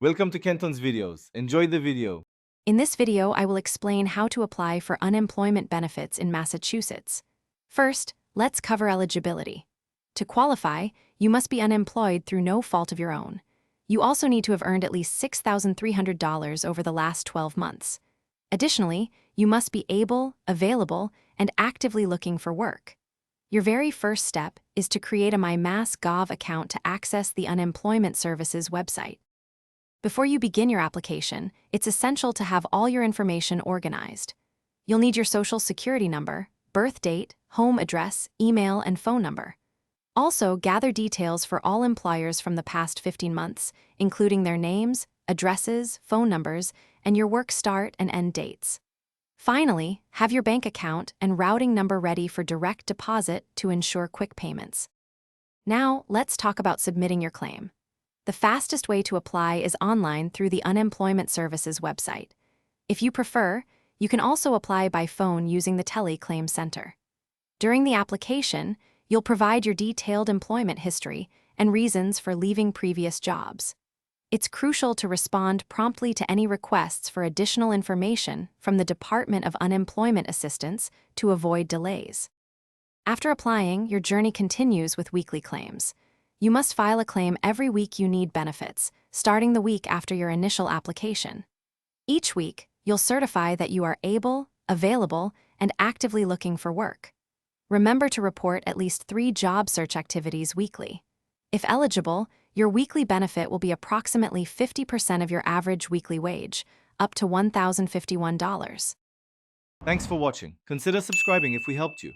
Welcome to Kenton's videos. Enjoy the video. In this video, I will explain how to apply for unemployment benefits in Massachusetts. First, let's cover eligibility. To qualify, you must be unemployed through no fault of your own. You also need to have earned at least $6,300 over the last 12 months. Additionally, you must be able, available, and actively looking for work. Your very first step is to create a MyMass.gov account to access the Unemployment Services website. Before you begin your application, it's essential to have all your information organized. You'll need your social security number, birth date, home address, email, and phone number. Also, gather details for all employers from the past 15 months, including their names, addresses, phone numbers, and your work start and end dates. Finally, have your bank account and routing number ready for direct deposit to ensure quick payments. Now, let's talk about submitting your claim. The fastest way to apply is online through the Unemployment Services website. If you prefer, you can also apply by phone using the Tele-Claim Center. During the application, you'll provide your detailed employment history and reasons for leaving previous jobs. It's crucial to respond promptly to any requests for additional information from the Department of Unemployment Assistance to avoid delays. After applying, your journey continues with weekly claims. You must file a claim every week you need benefits, starting the week after your initial application. Each week, you'll certify that you are able, available, and actively looking for work. Remember to report at least 3 job search activities weekly. If eligible, your weekly benefit will be approximately 50% of your average weekly wage, up to $1,051. Thanks for watching. Consider subscribing if we helped you.